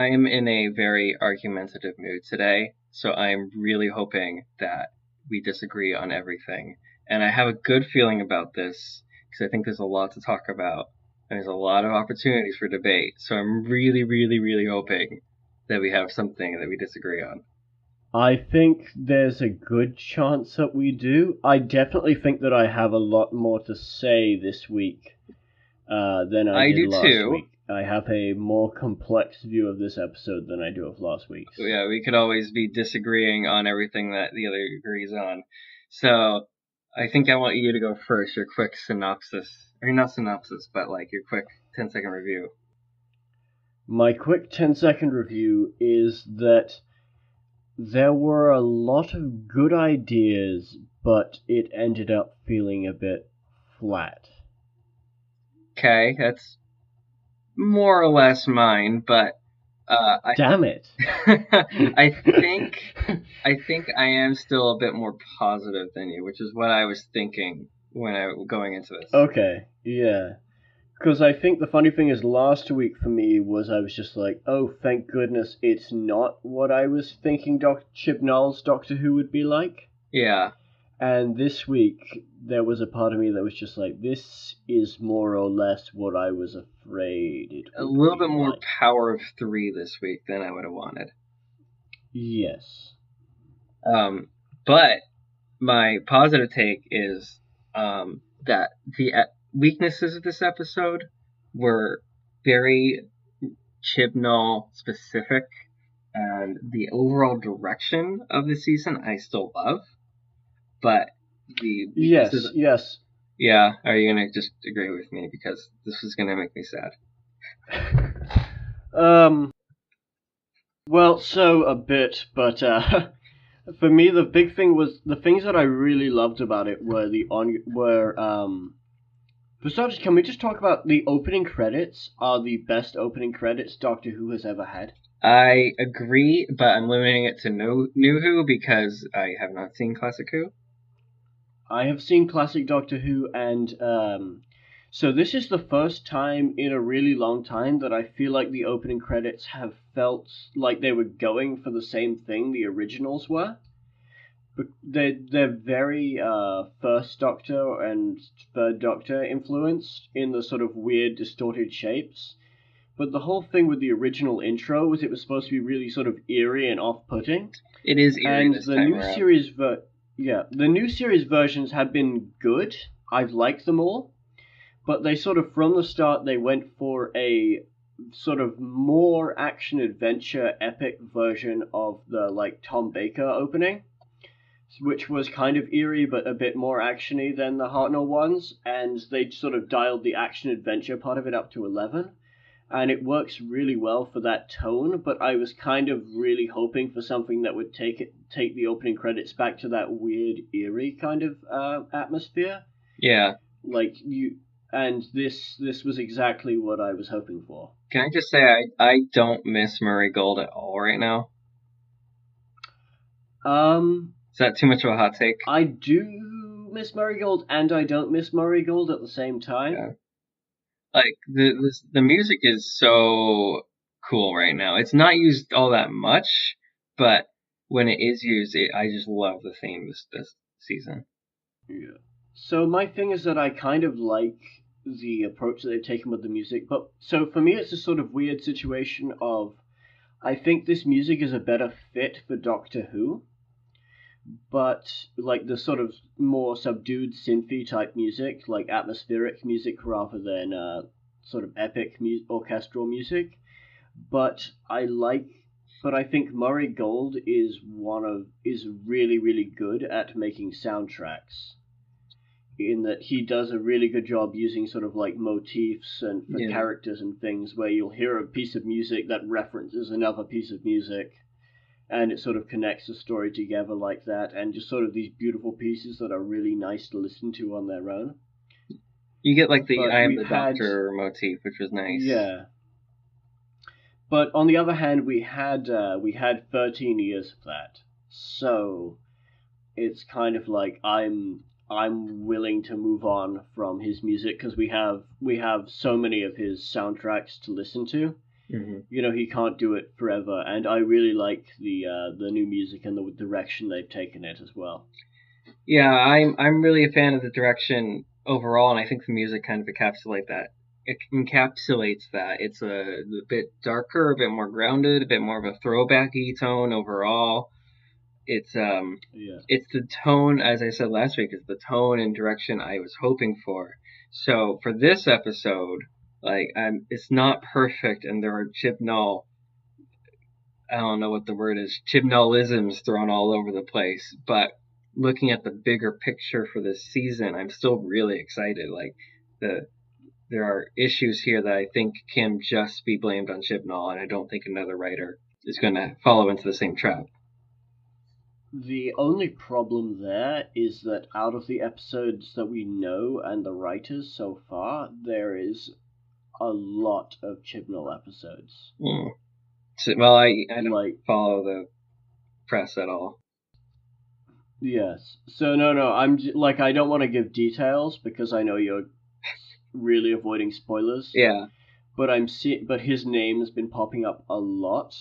I am in a very argumentative mood today, so I'm really hoping that we disagree on everything. And I have a good feeling about this because I think there's a lot to talk about and there's a lot of opportunities for debate. So I'm really, really, really hoping that we have something that we disagree on. I think there's a good chance that we do. I definitely think that I have a lot more to say this week than I I did do last too. week. I have a more complex view of this episode than I do of last week's. Yeah, we could always be disagreeing on everything that the other agrees on. So I think I want you to go first, your quick synopsis. Or not synopsis, but like your quick 10-second review. My quick 10-second review is that there were a lot of good ideas, but it ended up feeling a bit flat. Okay, that's more or less mine, but Damn it! I think I think I am still a bit more positive than you, which is what I was thinking when I going into this. Okay, yeah. Because I think the funny thing is, last week for me was I was just like, oh, thank goodness it's not what I was thinking Chibnall's Doctor Who would be like. Yeah. And this week, there was a part of me that was just like, this is more or less what I was afraid it A would little bit be more like. power of 3 this week than I would have wanted. Yes. But my positive take is that the weaknesses of this episode were very Chibnall specific, and the overall direction of the season I still love, but the weaknesses. Yes. Yeah, are you gonna just agree with me because this is gonna make me sad? um. Well, so a bit, but for me, the big thing was the things that I really loved about it were For starters, can we just talk about the opening credits are the best opening credits Doctor Who has ever had? I agree, but I'm limiting it to New Who because I have not seen Classic Who. I have seen classic Doctor Who, and so this is the first time in a really long time that I feel like the opening credits have felt like they were going for the same thing the originals were. They're very First Doctor and Third Doctor influenced in the sort of weird distorted shapes. But the whole thing with the original intro was it was supposed to be really sort of eerie and off-putting. It is eerie And this time around. the new series versions have been good. I've liked them all, but they sort of from the start they went for a sort of more action adventure epic version of the like Tom Baker opening, which was kind of eerie but a bit more actiony than the Hartnell ones, and they sort of dialed the action adventure part of it up to 11, and it works really well for that tone. But I was kind of really hoping for something that would take the opening credits back to that weird eerie kind of atmosphere. Yeah. Like you, and this was exactly what I was hoping for. Can I just say I don't miss Murray Gold at all right now? Is that too much of a hot take? I do miss Marigold, and I don't miss Marigold at the same time. Yeah. Like the music is so cool right now. It's not used all that much, but when it is used, I just love the theme this season. Yeah. So my thing is that I kind of like the approach that they've taken with the music, but so for me it's a sort of weird situation of I think this music is a better fit for Doctor Who, but like the sort of more subdued synthy type music, like atmospheric music rather than sort of epic orchestral music. But I think Murray Gold is really really good at making soundtracks. In that he does a really good job using sort of like motifs and for characters and things where you'll hear a piece of music that references another piece of music, and it sort of connects the story together like that, and just sort of these beautiful pieces that are really nice to listen to on their own. You get like the I am the Doctor motif, which was nice. Yeah. But on the other hand, we had 13 years of that, so it's kind of like I'm willing to move on from his music because we have so many of his soundtracks to listen to. He can't do it forever, and I really like the new music and the direction they've taken it as well. Yeah, I'm really a fan of the direction overall, and I think the music kind of encapsulates that. It encapsulates that. It's a bit darker, a bit more grounded, a bit more of a throwbacky tone overall. It's it's the tone, as I said last week, is the tone and direction I was hoping for. So for this episode, it's not perfect, and there are Chibnall, I don't know what the word is, Chibnallisms thrown all over the place. But looking at the bigger picture for this season, I'm still really excited. There are issues here that I think can just be blamed on Chibnall, and I don't think another writer is going to follow into the same trap. The only problem there is that out of the episodes that we know and the writers so far, there is a lot of Chibnall episodes. So, well, I don't follow the press at all. Yes. So no, I don't want to give details because I know you're really avoiding spoilers. Yeah. But but his name has been popping up a lot,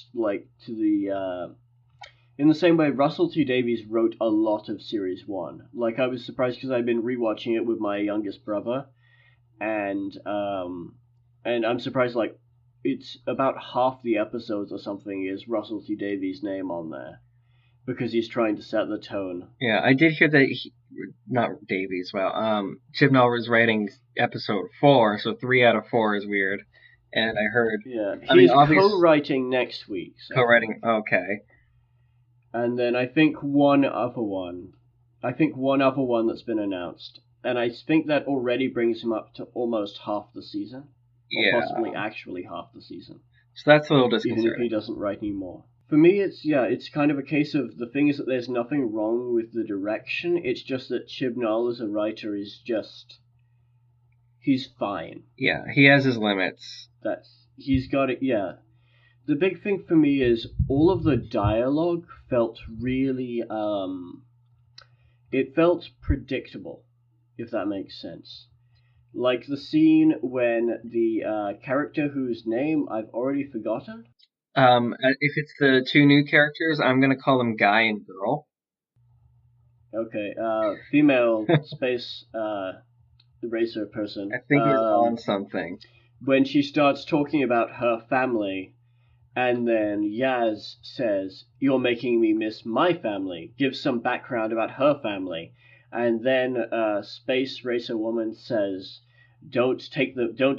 in the same way Russell T Davies wrote a lot of series 1. I was surprised because I've been rewatching it with my youngest brother, and I'm surprised it's about half the episodes or something is Russell T Davies' name on there. Because he's trying to set the tone. Yeah, I did hear that not Davies. Well, Chibnall was writing episode 4, so 3 out of 4 is weird. And I heard, he's co-writing next week. So. Co-writing, okay. And then I think one other one that's been announced, and I think that already brings him up to almost half the season, or possibly actually half the season. So that's a little disconcerting. Even if he doesn't write anymore. For me, it's kind of a case of the thing is that there's nothing wrong with the direction. It's just that Chibnall as a writer is he's fine. Yeah, he has his limits. He's got it. Yeah, the big thing for me is all of the dialogue felt really it felt predictable, if that makes sense. Like the scene when the character whose name I've already forgotten. If it's the 2 new characters, I'm gonna call them Guy and Girl. Okay, female space racer person. I think he's on something. When she starts talking about her family, and then Yaz says, "You're making me miss my family," gives some background about her family, and then space racer woman says, "Don't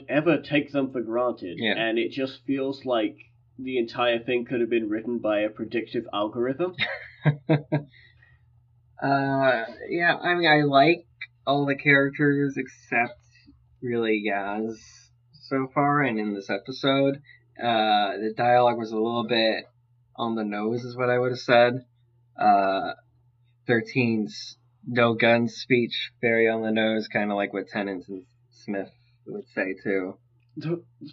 ever take them for granted," and it just feels like the entire thing could have been written by a predictive algorithm. Yeah, I mean, I like all the characters except really Yaz so far, and in this episode, the dialogue was a little bit on the nose, is what I would have said. 13's no guns speech, very on the nose, kind of like what Tennant and Smith would say too.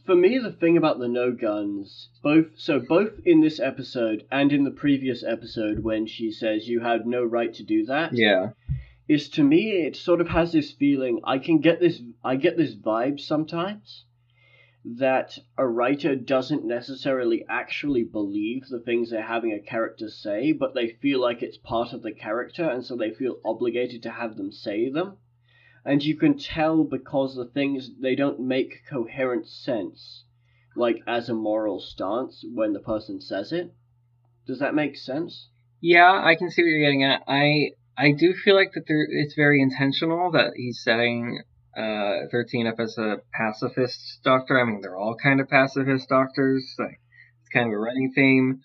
For me, the thing about the no guns, both in this episode and in the previous episode when she says you had no right to do that, is to me it sort of has this feeling. I get this vibe sometimes that a writer doesn't necessarily actually believe the things they're having a character say, but they feel like it's part of the character, and so they feel obligated to have them say them. And you can tell because the things, they don't make coherent sense, as a moral stance when the person says it. Does that make sense? Yeah, I can see what you're getting at. I do feel like that it's very intentional that he's setting 13 up as a pacifist doctor. I mean, they're all kind of pacifist doctors. It's kind of a running theme,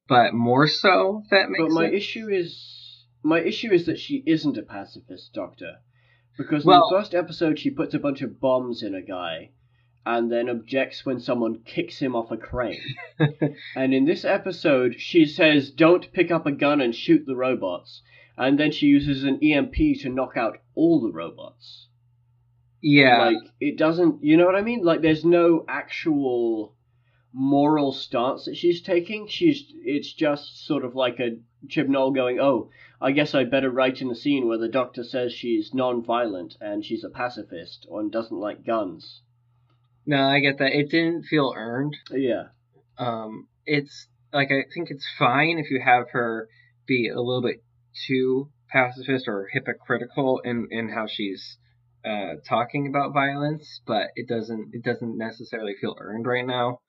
but more so that makes. But my issue is that she isn't a pacifist doctor. Because in the first episode, she puts a bunch of bombs in a guy, and then objects when someone kicks him off a crane. And in this episode, she says, "Don't pick up a gun and shoot the robots." And then she uses an EMP to knock out all the robots. Yeah. It doesn't, you know what I mean? There's no actual moral stance that she's taking. It's just sort of like a Chibnall going, "Oh, I guess I'd better write in a scene where the doctor says she's non-violent and she's a pacifist and doesn't like guns." No, I get that. It didn't feel earned. Yeah. It's like I think it's fine if you have her be a little bit too pacifist or hypocritical in how she's talking about violence, but it doesn't necessarily feel earned right now.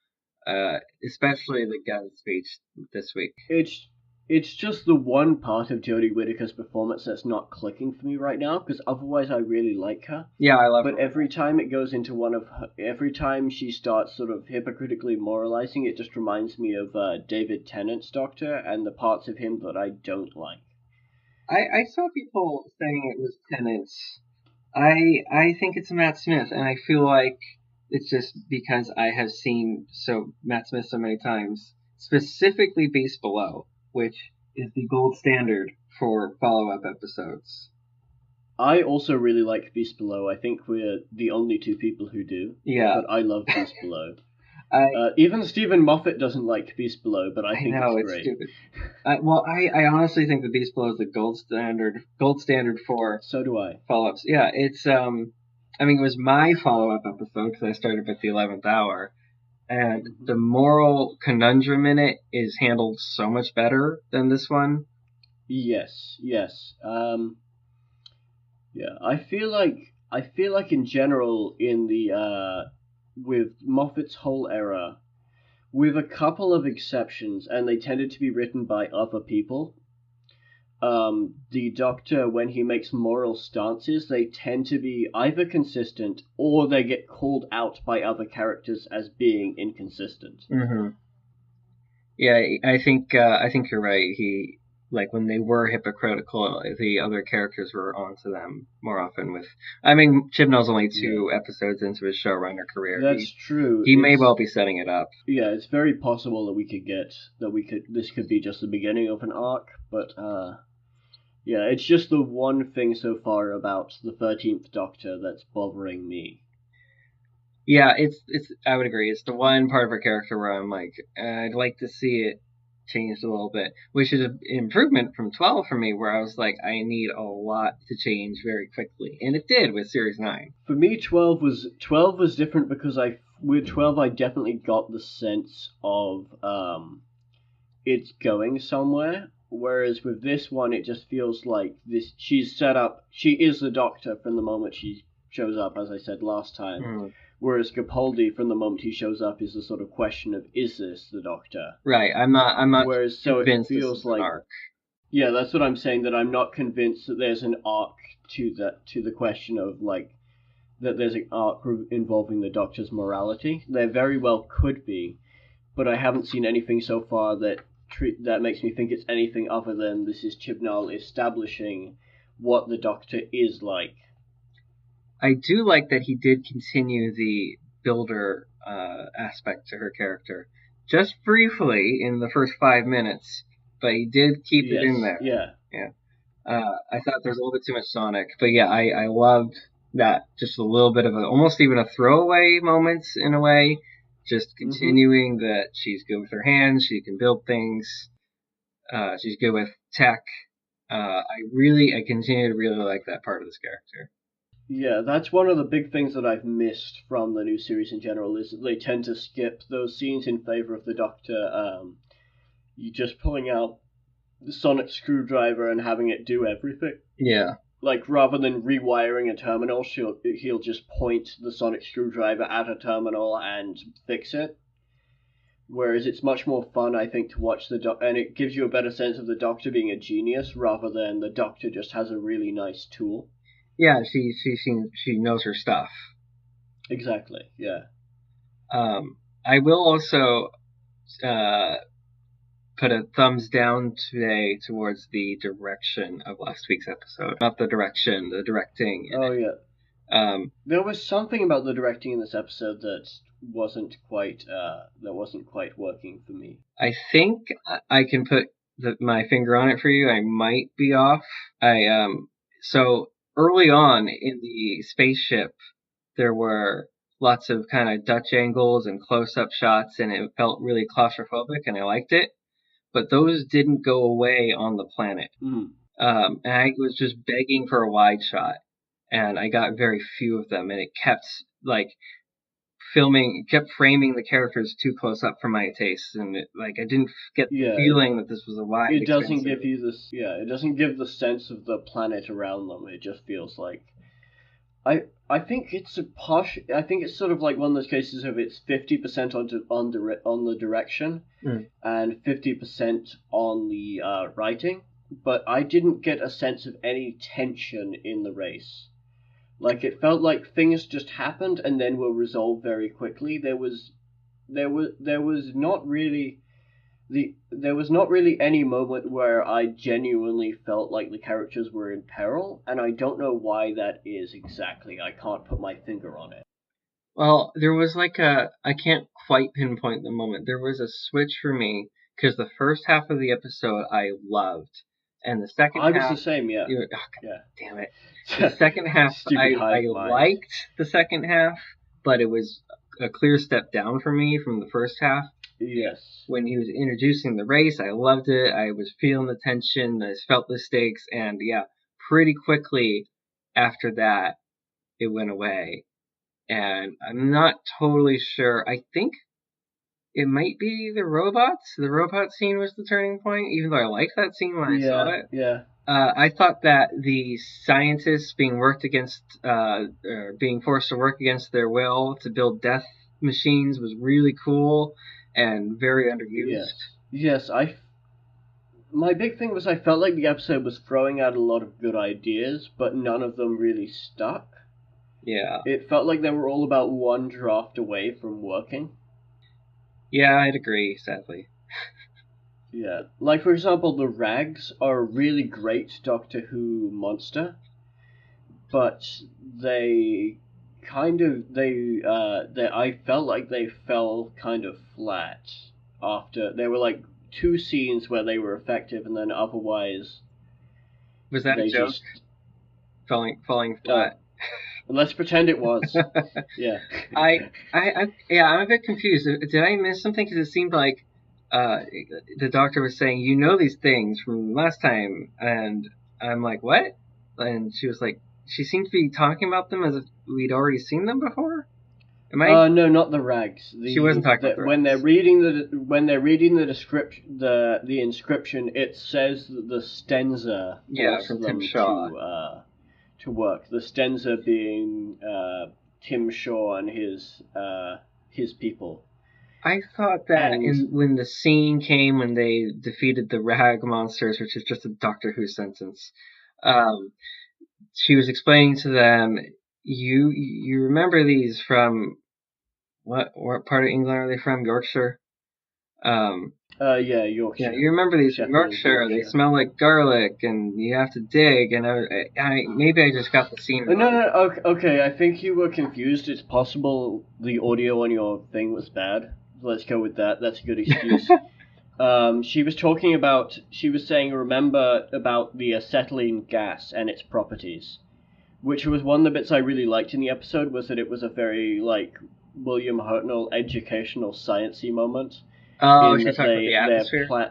Especially the guest speech this week. It's it's just the one part of Jodie Whittaker's performance that's not clicking for me right now, because otherwise I really like her. Yeah, I love But her. every time it goes into every time she starts sort of hypocritically moralizing, it just reminds me of David Tennant's Doctor and the parts of him that I don't like. I saw people saying it was Tenants. I think it's Matt Smith, and I feel like it's just because I have seen Matt Smith so many times, specifically Beast Below, which is the gold standard for follow up episodes. I also really like Beast Below. I think we're the only two people who do. Yeah, But I love Beast Below. I Even Stephen Moffat doesn't like Beast Below, but I think know it's it's great. stupid. I honestly think the Beast Below is the gold standard for So do I. follow ups. Yeah, it's I mean, it was my follow up episode because I started at the 11th hour, and the moral conundrum in it is handled so much better than this one. Yes, yes. Yeah, I feel like in general in the with Moffat's whole era, with a couple of exceptions, and they tended to be written by other people. The Doctor, when he makes moral stances, they tend to be either consistent or they get called out by other characters as being inconsistent. Mm-hmm. Yeah, I think you're right. He like when they were hypocritical, the other characters were onto them more often. I mean, Chibnall's only two episodes into his showrunner career. That's true. He may well be setting it up. Yeah, it's very possible that this could be just the beginning of an arc, but yeah, it's just the one thing so far about the 13th Doctor that's bothering me. Yeah, it's. I would agree. It's the one part of her character where I'm like, I'd like to see it changed a little bit, which is an improvement from 12 for me, where I was like, I need a lot to change very quickly, and it did with Series 9. For me, 12 was different because with 12 I definitely got the sense of it's going somewhere. Whereas with this one, it just feels like she's set up. She is the Doctor from the moment she shows up, as I said last time. Mm. Whereas Capaldi, from the moment he shows up, is the sort of question of, is this the Doctor? Right. I'm not. Whereas so it feels like arc. Yeah, that's what I'm saying. That I'm not convinced that there's an arc to the question of like that there's an arc involving the Doctor's morality. There very well could be, but I haven't seen anything so far that makes me think it's anything other than this is Chibnall establishing what the Doctor is like. I do like that he did continue the builder aspect to her character, just briefly in the first 5 minutes, but he did keep it in there. Yeah. I thought there was a little bit too much Sonic, but yeah, I loved that. Just a little bit of almost even a throwaway moments in a way. Just continuing that she's good with her hands, she can build things, she's good with tech. I continue to really like that part of this character. Yeah, that's one of the big things that I've missed from the new series in general, is that they tend to skip those scenes in favor of the Doctor. You just pulling out the sonic screwdriver and having it do everything. Yeah. Like, rather than rewiring a terminal, he'll just point the sonic screwdriver at a terminal and fix it. Whereas it's much more fun, I think, to watch and it gives you a better sense of the Doctor being a genius rather than the Doctor just has a really nice tool. Yeah, she knows her stuff. Exactly. Yeah. I will also put a thumbs down today towards the direction of last week's episode. Not the direction, the directing. Oh yeah. There was something about the directing in this episode that wasn't quite working for me. I think I can put my finger on it for you. I might be off. So early on in the spaceship, there were lots of kind of Dutch angles and close-up shots, and it felt really claustrophobic, and I liked it. But those didn't go away on the planet. Mm. And I was just begging for a wide shot, and I got very few of them, and it kept, like, kept framing the characters too close up for my taste, and I didn't get the Yeah, feeling that this was a wide, it doesn't expensive. give you this. Yeah, it doesn't give the sense of the planet around them. It just feels like I think it's a posh. I think it's sort of like one of those cases of it's 50% on the direction Mm. and 50% on the writing. But I didn't get a sense of any tension in the race. Like it felt like things just happened and then were resolved very quickly. There was not really there was not really any moment where I genuinely felt like the characters were in peril, and I don't know why that is exactly. I can't put my finger on it. Well, there was I can't quite pinpoint the moment. There was a switch for me because the first half of the episode I loved, and the second I was the half, same, yeah. oh, God Yeah. damn it, the second half Stupid I hive mind. liked the second half, but it was a clear step down for me from the first half. Yes. When he was introducing the race, I loved it. I was feeling the tension, I felt the stakes, and yeah, pretty quickly after that, it went away. And I'm not totally sure. I think it might be the robots. The robot scene was the turning point, even though I liked that scene when I saw Yeah, it. yeah. I thought that the scientists being forced to work against their will to build death machines was really cool and very underused. Yes. Yes, my big thing was I felt like the episode was throwing out a lot of good ideas, but none of them really stuck. Yeah. It felt like they were all about one draft away from working. Yeah, I'd agree, sadly. Yeah. Like, for example, the Rags are a really great Doctor Who monster, but they I felt like they fell kind of flat after. There were like two scenes where they were effective, and then otherwise Was that a they joke? just. Falling flat. Let's pretend it was. Yeah. Yeah, I'm a bit confused. Did I miss something? Because it seemed like uh, the doctor was saying, "You know these things from last time," and I'm like, "What?" And she was like, she seemed to be talking about them as if we'd already seen them before. Am I? No, not the Rags. She wasn't talking about the When they're rats. reading the description, the inscription, it says that the Stenza Yeah, forced from Tim them Shaw. to work. The Stenza being Tim Shaw and his people. I thought that And when the scene came when they defeated the rag monsters, which is just a Doctor Who sentence, um, she was explaining to them, you remember these from what part of England are they from? Yorkshire. Um, yeah, yeah, Yorkshire, you remember these from Sheffield, Yorkshire? They Yorkshire. smell like garlic, and you have to dig. And I maybe I just got the scene No, wrong. no, okay, okay. I think you were confused. It's possible the audio on your thing was bad. Let's go with that. That's a good excuse. She was talking about. She was saying, remember about the acetylene gas and its properties, which was one of the bits I really liked in the episode. Was that it was a very like William Hartnell educational sciencey moment Oh, in she was that talking about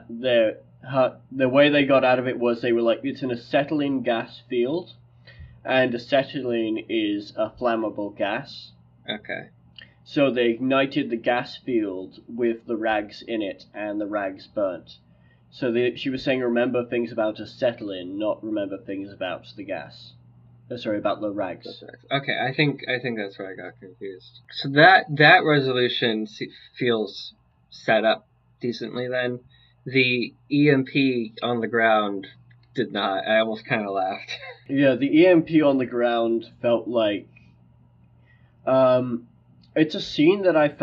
the atmosphere. the way they got out of it was they were like it's an acetylene gas field and acetylene is a flammable gas. Okay. So they ignited the gas field with the rags in it, and the rags burnt. So she was saying, remember things about acetylene, not remember things about the gas. Sorry, about the rags. Okay, I think that's where I got confused. So that resolution feels set up decently. Then the EMP on the ground did not. I almost kind of laughed. Yeah, the EMP on the ground felt like um, it's a scene that I've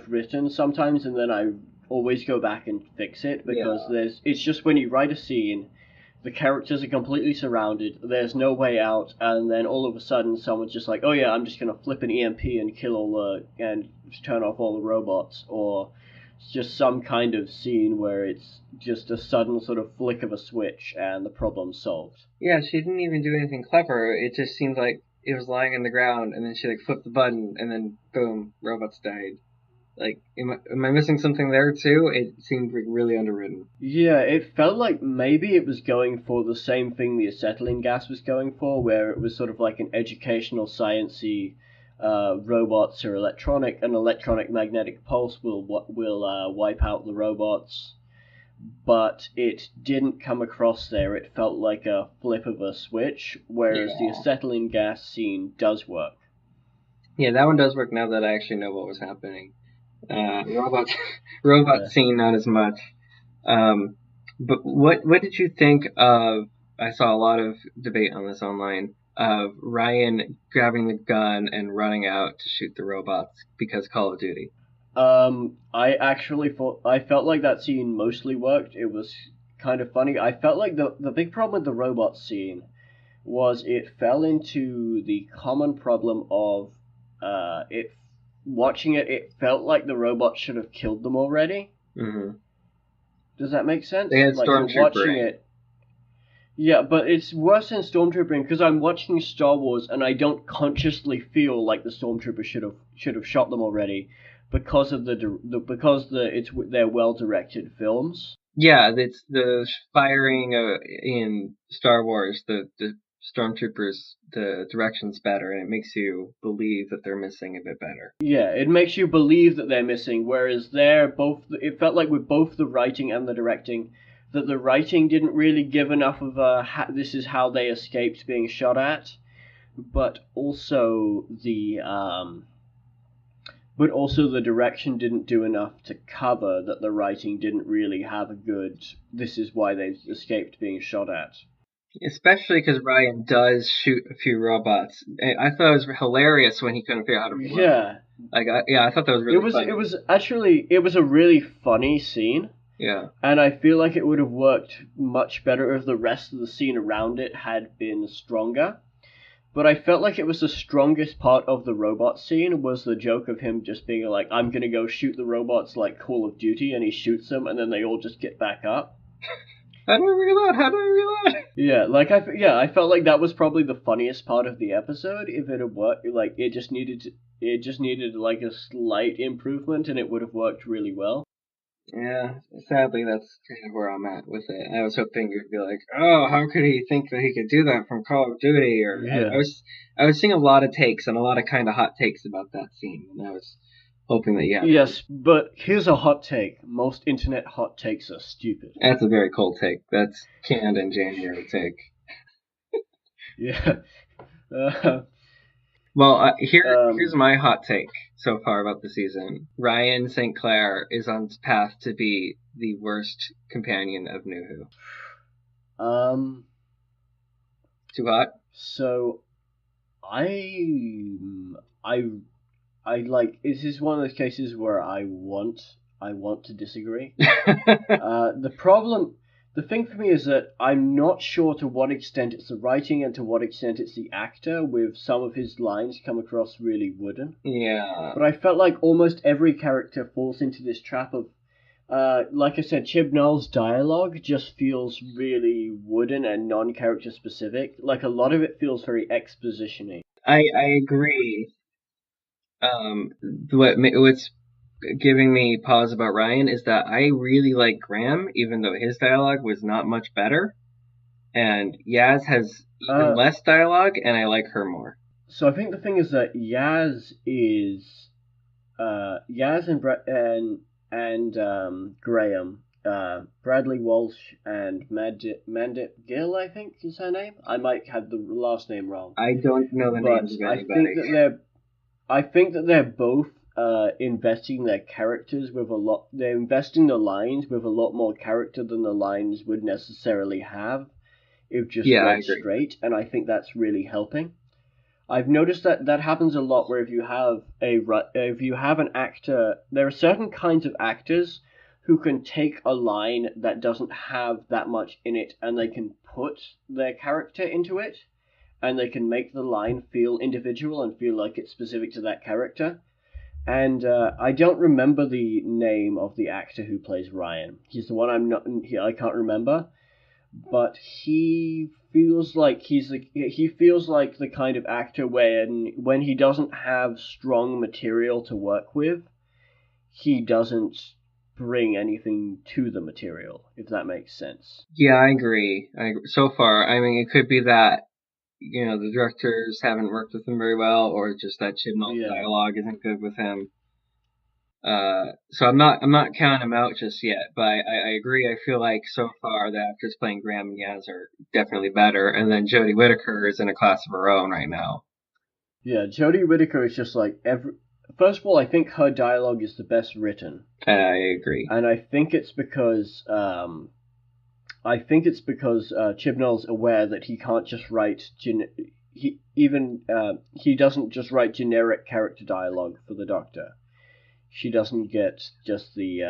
written sometimes, and then I always go back and fix it because Yeah. it's just when you write a scene, the characters are completely surrounded, there's no way out, and then all of a sudden someone's just like, oh yeah, I'm just gonna flip an EMP and and turn off all the robots, or it's just some kind of scene where it's just a sudden sort of flick of a switch and the problem's solved. Yeah, she didn't even do anything clever. It just seemed like it was lying on the ground, and then she flipped the button, and then boom, robots died. Like, am I missing something there too? It seemed really underwritten. Yeah, it felt like maybe it was going for the same thing the acetylene gas was going for, where it was sort of like an educational, sciencey robots are electronic. An electronic magnetic pulse will wipe out the robots. But it didn't come across there. It felt like a flip of a switch, whereas the acetylene gas scene does work. Yeah, that one does work now that I actually know what was happening. Robot scene, not as much. But what did you think of? I saw a lot of debate on this online of Ryan grabbing the gun and running out to shoot the robots because Call of Duty. I felt like that scene mostly worked. It was kind of funny. I felt like the big problem with the robot scene was it fell into the common problem of it watching it. It felt like the robot should have killed them already. Mm-hmm. Does that make sense? They had like you're watching it. Yeah, but it's worse than Stormtroopering because I'm watching Star Wars and I don't consciously feel like the Stormtrooper should have shot them already because of they're well directed films. Yeah, it's the firing in Star Wars. The stormtroopers, the direction's better, and it makes you believe that they're missing a bit better. Yeah, it makes you believe that they're missing, whereas it felt like with both the writing and the directing, that the writing didn't really give enough of this is how they escaped being shot at, but also the direction didn't do enough to cover that the writing didn't really have a good this is why they escaped being shot at. Especially because Ryan does shoot a few robots. I thought it was hilarious when he couldn't figure out how to fly. Yeah. I thought that was really funny. It was a really funny scene. Yeah. And I feel like it would have worked much better if the rest of the scene around it had been stronger. But I felt like it was the strongest part of the robot scene was the joke of him just being like, I'm gonna go shoot the robots like Call of Duty, and he shoots them, and then they all just get back up. How do I reload? How do I reload? Yeah, I felt like that was probably the funniest part of the episode. If it had worked, like it just needed like a slight improvement, and it would have worked really well. Yeah, sadly, that's kind of where I'm at with it. I was hoping you'd be like, "Oh, how could he think that he could do that from Call of Duty?" Or yeah. I was seeing a lot of takes and a lot of kind of hot takes about that scene, and I was hoping that Yes, but here's a hot take. Most internet hot takes are stupid. That's a very cold take. That's canned in January take. Yeah. Well, here's my hot take so far about the season. Ryan St. Clair is on his path to be the worst companion of New Who. Too hot? So, I like. This is one of those cases where I want to disagree. The thing for me is that I'm not sure to what extent it's the writing and to what extent it's the actor, with some of his lines come across really wooden. Yeah. But I felt like almost every character falls into this trap of, like I said, Chibnall's dialogue just feels really wooden and non-character specific. Like a lot of it feels very exposition-y. I agree. What's giving me pause about Ryan is that I really like Graham, even though his dialogue was not much better, and Yaz has even less dialogue, and I like her more. So I think the thing is that Yaz and Graham, Bradley Walsh and Mandip Gill, I think is her name. I might have the last name wrong. I don't know the names of anybody. I think that they're both investing their characters with a lot. They're investing the lines with a lot more character than the lines would necessarily have if just read straight, and I think that's really helping. I've noticed that happens a lot where if you have an actor, there are certain kinds of actors who can take a line that doesn't have that much in it and they can put their character into it. And they can make the line feel individual and feel like it's specific to that character. And I don't remember the name of the actor who plays Ryan. He's the one I can't remember. But he feels like the kind of actor when he doesn't have strong material to work with, he doesn't bring anything to the material, if that makes sense. Yeah, I agree. So far, I mean, it could be that the directors haven't worked with him very well, or just that Chibnall's Yeah. dialogue isn't good with him. So I'm not counting him out just yet, but I agree. I feel like so far the actors playing Graham and Yaz are definitely better, and then Jodie Whittaker is in a class of her own right now. Yeah, Jodie Whittaker is just like every. First of all, I think her dialogue is the best written, I agree. and I think it's because Chibnall's aware that he can't just write he doesn't just write generic character dialogue for the Doctor. She doesn't get just the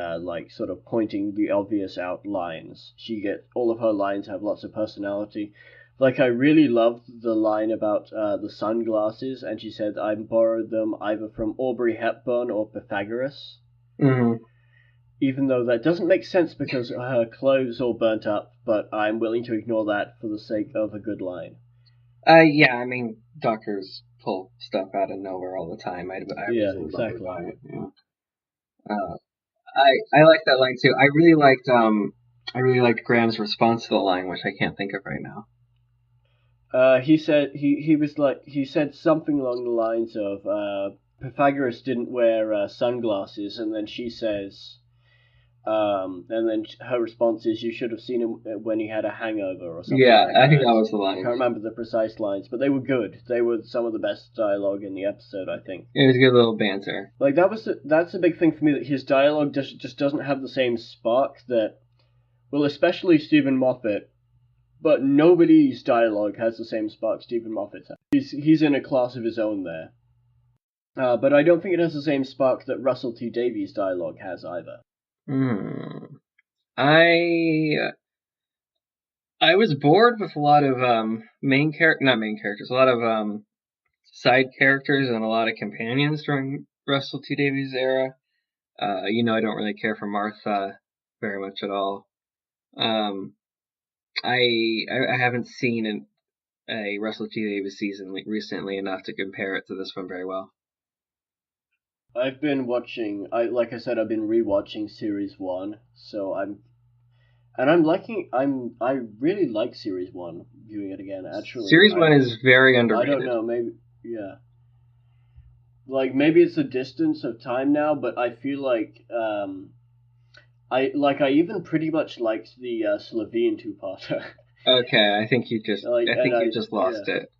sort of pointing the obvious out lines. She get all of her lines have lots of personality. Like I really loved the line about the sunglasses, and she said I borrowed them either from Aubrey Hepburn or Pythagoras. Mm-hmm. Even though that doesn't make sense because her clothes all burnt up, but I'm willing to ignore that for the sake of a good line. Yeah, I mean, doctors pull stuff out of nowhere all the time. I Yeah, was exactly. by it. Yeah. I like that line too. I really liked Graham's response to the line, which I can't think of right now. He said he said something along the lines of Pythagoras didn't wear sunglasses, and then she says, and then her response is, "You should have seen him when he had a hangover," or something Yeah, like I think that. that was the I line. can't remember the precise lines, but they were good. They were some of the best dialogue in the episode, I think. It was a good little banter. Like that's a big thing for me, that his dialogue just doesn't have the same spark that, well, especially Stephen Moffat. But nobody's dialogue has the same spark Stephen Moffat has. He's in a class of his own there. But I don't think it has the same spark that Russell T Davies' dialogue has either. Hmm. I was bored with a lot of not main characters, a lot of side characters and a lot of companions during Russell T Davies' era. I don't really care for Martha very much at all. Um, I haven't seen a Russell T Davies season recently enough to compare it to this one very well. I've been watching. Like I said, I've been rewatching series one, so I really like series one. Viewing it again, actually, Series one is very I don't underrated. know, maybe yeah. Like maybe it's the distance of time now, but I feel like I even pretty much liked the Slovene two-parter. Okay, Like, I and think you I just yeah. lost it.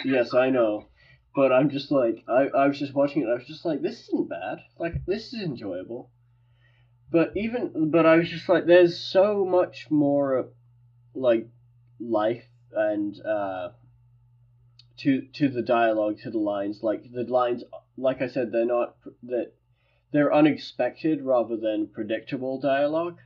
Yes, I know. But I'm just like I was just watching it, I was just like, this isn't bad. Like this is enjoyable. But I was just like, there's so much more like life and to the dialogue, to the lines. Like the lines, like I said, they're unexpected rather than predictable dialogue.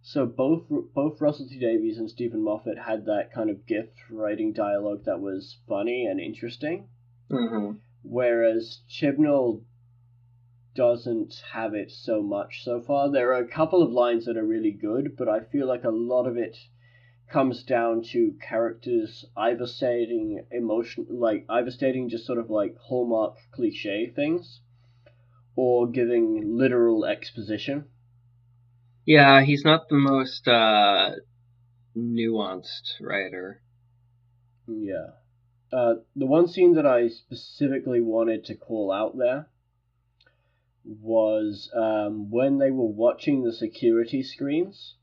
So both Russell T Davies and Stephen Moffat had that kind of gift for writing dialogue that was funny and interesting, Mm-hmm. whereas Chibnall doesn't have it so much so far. There are a couple of lines that are really good, but I feel like a lot of it comes down to characters either stating just sort of like hallmark cliche things, or giving literal exposition. Yeah, he's not the most nuanced writer. Yeah. The one scene that I specifically wanted to call out there was when they were watching the security screens,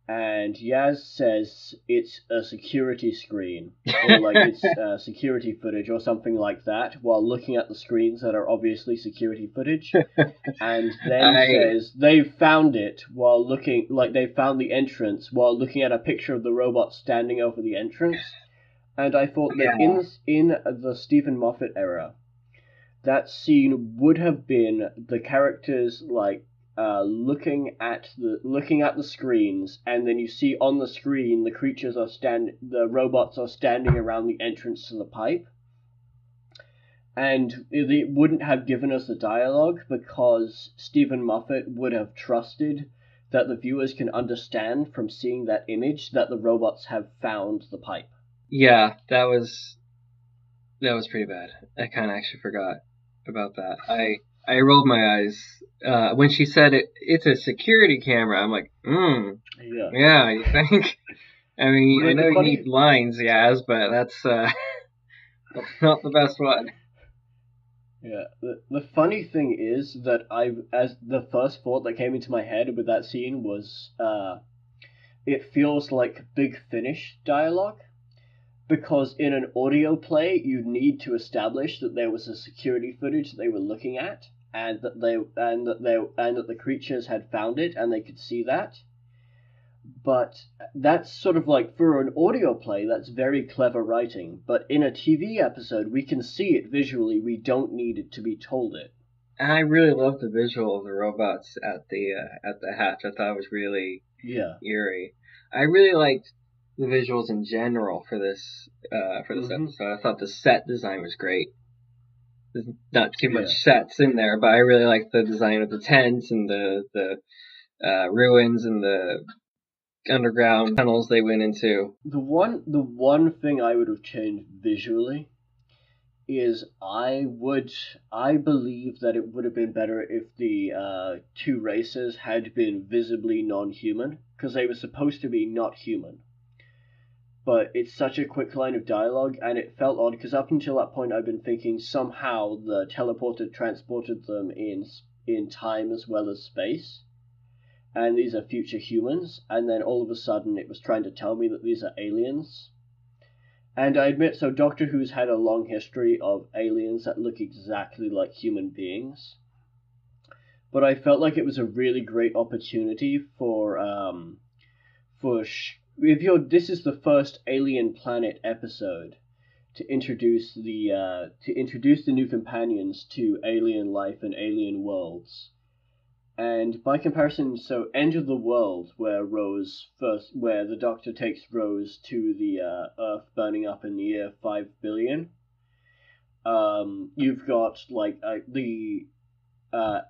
and Yaz says it's a security screen, or like it's security footage or something like that, while looking at the screens that are obviously security footage, and then says they've found it while looking, like they found the entrance while looking at a picture of the robot standing over the entrance. And I thought that in the Stephen Moffat era, that scene would have been the characters like looking at the screens, and then you see on the screen the robots are standing around the entrance to the pipe, and it wouldn't have given us the dialogue because Stephen Moffat would have trusted that the viewers can understand from seeing that image that the robots have found the pipe. Yeah, that was pretty bad. I kind of actually forgot about that. I rolled my eyes when she said it's a security camera. I'm like, Yeah. yeah, you think? I mean, I know The you need funny, lines, Yaz, but that's not the best one. yeah, the funny thing is that as the first thought that came into my head with that scene was, it feels like Big Finish dialogue. Because in an audio play, you need to establish that there was a security footage that they were looking at, and that the creatures had found it, and they could see that. But that's sort of like for an audio play, that's very clever writing. But in a TV episode, we can see it visually. We don't need it to be told it. And I really loved the visual of the robots at the hatch. I thought it was really Yeah. eerie. I really liked the visuals in general for this Mm-hmm. episode. I thought the set design was great. There's not too much Yeah. sets in there, but I really liked the design of the tents and the ruins and the underground tunnels they went into. The one thing I would have changed visually is I believe that it would have been better if the two races had been visibly non-human because they were supposed to be not human. But it's such a quick line of dialogue, and it felt odd because up until that point, I've been thinking somehow the teleporter transported them in time as well as space, and these are future humans. And then all of a sudden, it was trying to tell me that these are aliens. And I admit, so Doctor Who's had a long history of aliens that look exactly like human beings. But I felt like it was a really great opportunity if you're this is the first Alien Planet episode to introduce the new companions to alien life and alien worlds. And by comparison, so End of the World, where the Doctor takes Rose to the Earth burning up in the year 5 billion. You've got uh,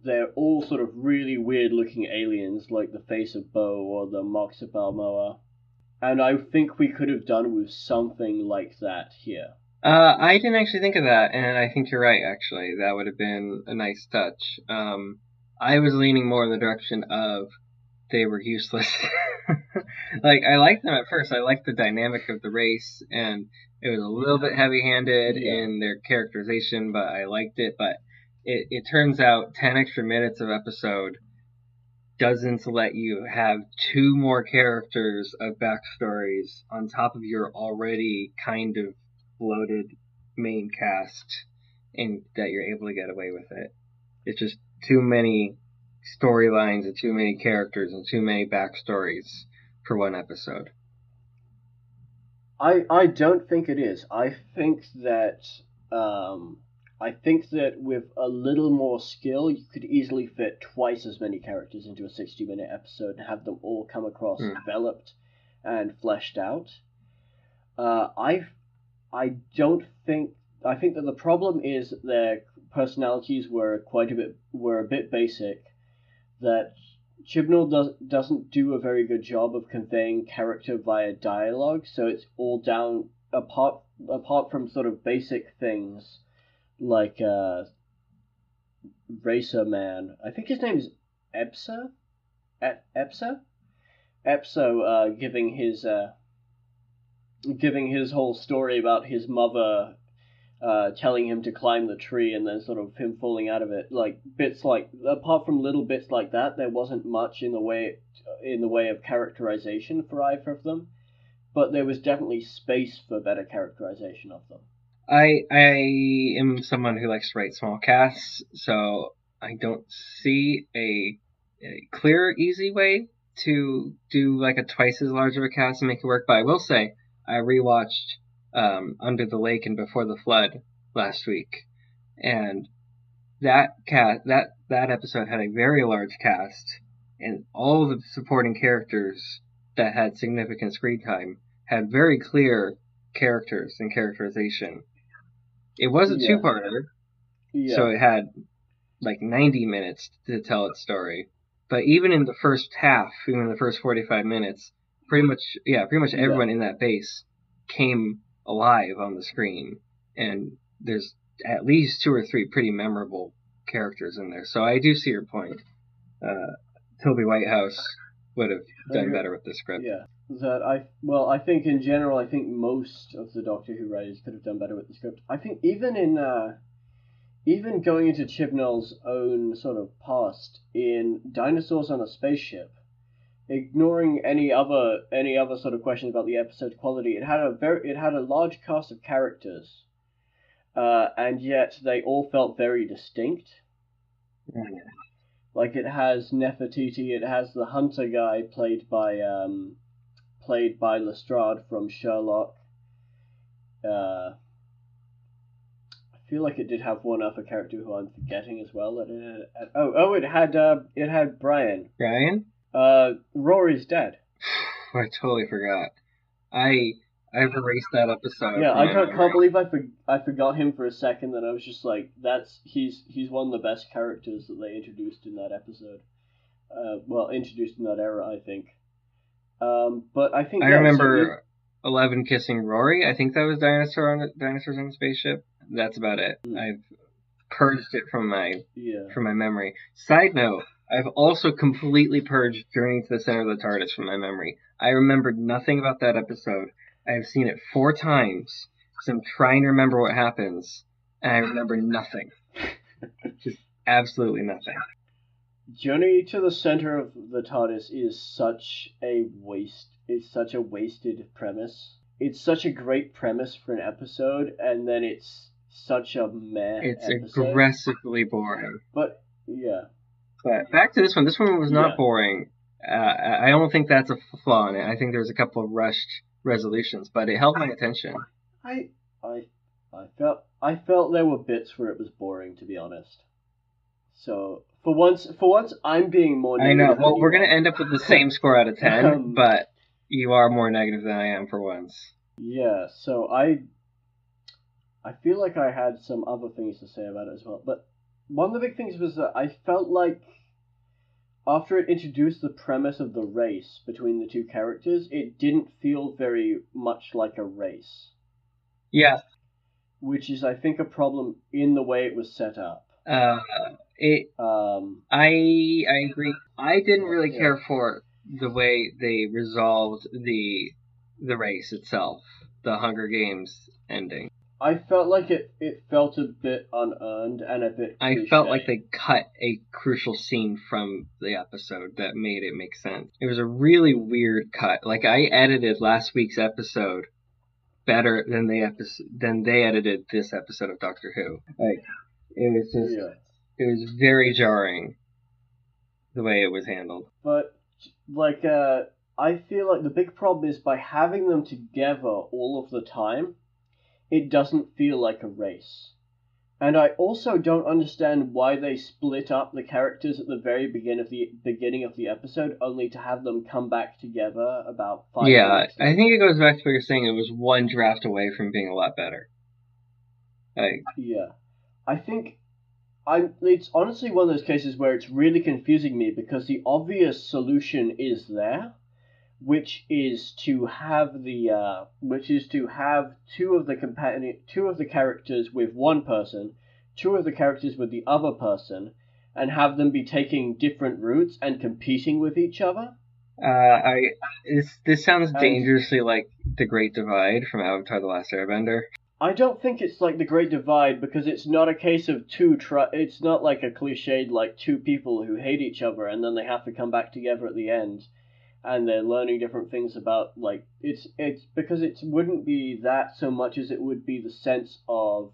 they're all sort of really weird looking aliens, like the face of Bo or the Mox of Balmoa. And I think we could have done with something like that here. I didn't actually think of that, and I think you're right. Actually, that would have been a nice touch. I was leaning more in the direction of they were useless. Like I liked them at first. I liked the dynamic of the race, and it was a little bit heavy-handed Yeah, in their characterization, but I liked it. But it turns out 10 extra minutes of episode doesn't let you have two more characters of backstories on top of your already kind of bloated main cast, and that you're able to get away with it. It's just too many storylines and too many characters and too many backstories for one episode. I don't think it is. Um, I think that with a little more skill, you could easily fit twice as many characters into a 60-minute episode and have them all come across Hmm. developed and fleshed out. Uh, I I don't think I think that the problem is that their personalities were a bit basic. That doesn't do a very good job of conveying character via dialogue, so it's all down apart from sort of basic things like Racer Man. I think his name is Epsa. Epsa. Epso giving his whole story about his mother telling him to climb the tree and then sort of him falling out of it. Like bits like apart from little bits like that, there wasn't much in the way of characterization for either of them. But there was definitely space for better characterization of them. I am someone who likes to write small casts, so I don't see a clear, easy way to do like a twice as large of a cast and make it work. But I will say I rewatched Under the Lake and Before the Flood last week, and that episode had a very large cast, and all the supporting characters that had significant screen time had very clear characters and characterization. It was a Yeah, two-parter, so yeah, it had like 90 minutes to tell its story. But even in the first half, even in the first 45 minutes, pretty much yeah. everyone in that base came alive on the screen, and there's at least two or three pretty memorable characters in there. So I do see your point. Uh, Toby Whitehouse. would have done better with the script. Yeah, I think in general, I think most of the Doctor Who writers could have done better with the script. I think even going into Chibnall's own sort of past in Dinosaurs on a Spaceship, ignoring any other sort of questions about the episode's quality, it had a large cast of characters, and yet they all felt very distinct. Like it has Nefertiti, it has the hunter guy played by Lestrade from Sherlock. I feel like it did have one other character who I'm forgetting as well. It had Brian. Brian? Rory's dead. I totally forgot. I've erased that episode. Yeah, I can't believe I forgot him for a second. Then I was just like, he's one of the best characters that they introduced in that episode. Introduced in that era, I think. But I think I remember 11 kissing Rory. I think that was Dinosaurs on the Spaceship. That's about it. I've purged it from my memory. Side note, I've also completely purged Journey to the Center of the TARDIS from my memory. I remembered nothing about that episode. I've seen it 4 times because I'm trying to remember what happens, and I remember nothing. Just absolutely nothing. Journey to the Center of the TARDIS is such a waste. It's such a wasted premise. It's such a great premise for an episode, and then it's such a meh episode. Aggressively boring. But, yeah. But back to this one. This one was not boring. I don't think that's a flaw in it. I think there's a couple of rushed resolutions, but it held my attention. I felt there were bits where it was boring, to be honest. So for once, I'm being more negative. I know. Well, we're gonna end up with the same score out of 10, but you are more negative than I am for once. Yeah. So I feel like I had some other things to say about it as well, but one of the big things was that I felt like after it introduced the premise of the race between the two characters, it didn't feel very much like a race. Yeah. Which is, I think, a problem in the way it was set up. I agree. I didn't really care for the way they resolved the race itself, the Hunger Games ending. I felt like it felt a bit unearned and a bit cliche. I felt like they cut a crucial scene from the episode that made it make sense. It was a really weird cut. Like, I edited last week's episode better than they edited this episode of Doctor Who. Like, it was just, it was very jarring the way it was handled. But, like, I feel like the big problem is by having them together all of the time, it doesn't feel like a race. And I also don't understand why they split up the characters at the very beginning of the episode, only to have them come back together about 5 minutes. Yeah, I think it goes back to what you're saying. It was one draft away from being a lot better. Yeah. I think it's honestly one of those cases where it's really confusing me because the obvious solution is there, which is to have two of the characters with one person, 2 of the characters with the other person, and have them be taking different routes and competing with each other. This sounds dangerously like The Great Divide from Avatar: The Last Airbender. I don't think it's like The Great Divide because it's not a case of it's not like a cliched like 2 people who hate each other and then they have to come back together at the end. And they're learning different things about, like, it's because it wouldn't be that so much as it would be the sense of,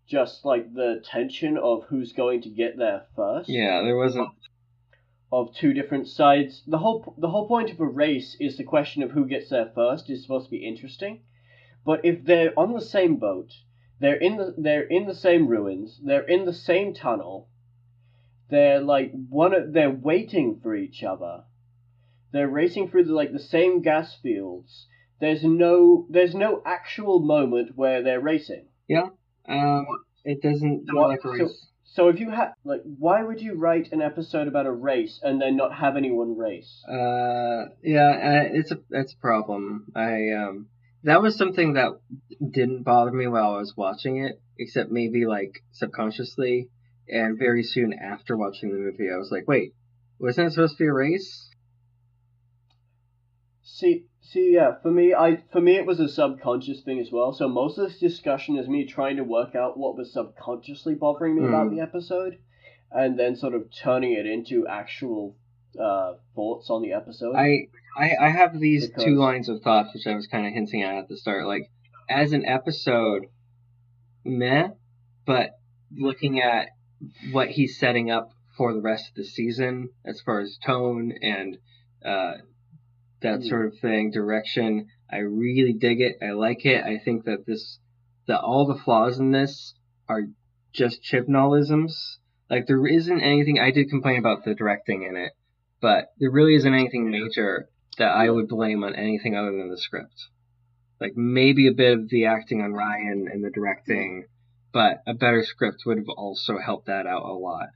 just, like, the tension of who's going to get there first. Yeah, there wasn't... Of 2 different sides. The whole point of a race is the question of who gets there first is supposed to be interesting. But if they're on the same boat, they're in the same ruins, they're in the same tunnel, they're waiting for each other. They're racing through the same gas fields. There's no actual moment where they're racing. Yeah. It doesn't feel like a race. So if you had why would you write an episode about a race and then not have anyone race? It's a problem. That was something that didn't bother me while I was watching it, except maybe subconsciously. And very soon after watching the movie, I was like, wait, Wasn't it supposed to be a race? Yeah. For me, it was a subconscious thing as well. So most of this discussion is me trying to work out what was subconsciously bothering me about the episode, and then sort of turning it into actual thoughts on the episode. I have these two lines of thoughts, which I was kind of hinting at the start. Like, as an episode, meh, but looking at what he's setting up for the rest of the season, as far as tone and that sort of thing, direction, I really dig it. I like it. I think that all the flaws in this are just Chibnallisms. Like, there isn't anything. I did complain about the directing in it, but there really isn't anything major that I would blame on anything other than the script. Like, maybe a bit of the acting on Ryan and the directing, but a better script would have also helped that out a lot.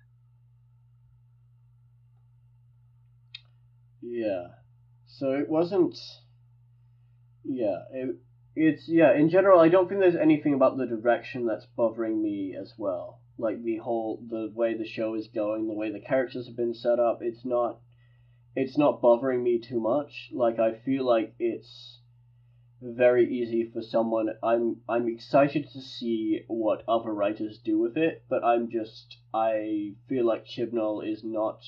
Yeah. So it wasn't. Yeah, in general, I don't think there's anything about the direction that's bothering me as well. Like the way the show is going, the way the characters have been set up, it's not bothering me too much. Like, I feel like it's very easy for someone. I'm excited to see what other writers do with it, but I feel like Chibnall is not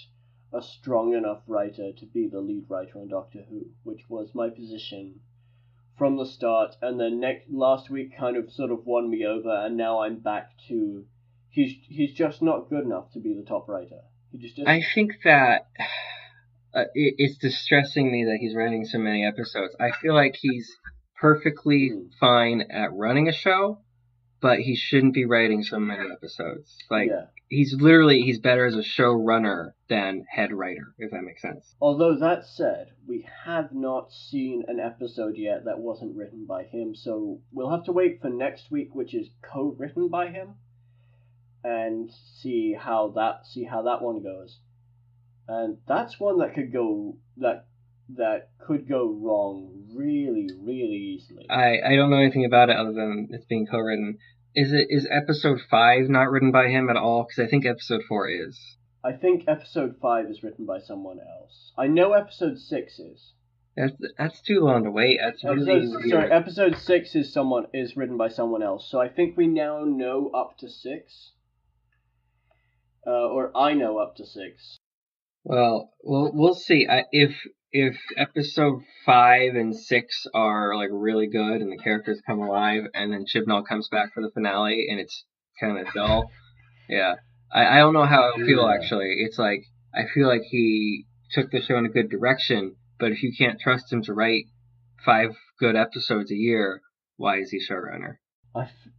a strong enough writer to be the lead writer on Doctor Who, which was my position from the start, and then last week kind of sort of won me over, and now I'm back to he's just not good enough to be the top writer. He just isn't. I think that it's distressing me that he's writing so many episodes. I feel like he's perfectly fine at running a show, but he shouldn't be writing so many episodes. Like, he's better as a showrunner than head writer, if that makes sense. Although that said, we have not seen an episode yet that wasn't written by him, so we'll have to wait for next week, which is co-written by him, and see how that one goes. And that's one that could go wrong really, really easily. I don't know anything about it other than it's being co-written. Is episode 5 not written by him at all? Because I think episode 4 is. I think episode 5 is written by someone else. I know episode 6 is. That's too long to wait. Episode 6 is written by someone else. So I think we now know up to 6. Or I know up to 6. Well, we'll see. If episode 5 and 6 are like really good and the characters come alive, and then Chibnall comes back for the finale and it's kind of dull, yeah, I don't know how I feel actually. It's like I feel like he took the show in a good direction, but if you can't trust him to write 5 good episodes a year, why is he showrunner?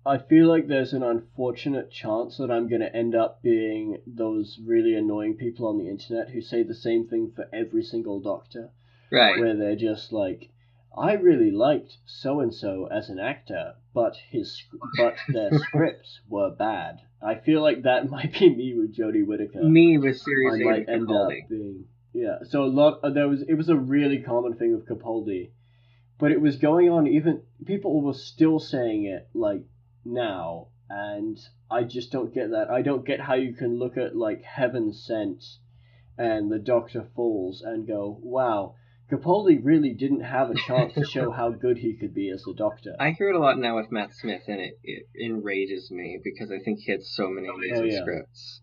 I feel like there's an unfortunate chance that I'm going to end up being those really annoying people on the internet who say the same thing for every single Doctor. Right. Where they're just like, I really liked so-and-so as an actor, but their scripts were bad. I feel like that might be me with Jodie Whittaker. Me with Series 8 I might end up being... Yeah, so it was a really common thing with Capaldi. But it was going on, even people were still saying it like now, and I just don't get that. I don't get how you can look at like Heaven Sent and The Doctor Falls and go, wow, Capaldi really didn't have a chance to show how good he could be as the Doctor. I hear it a lot now with Matt Smith, and it enrages me because I think he had so many amazing scripts.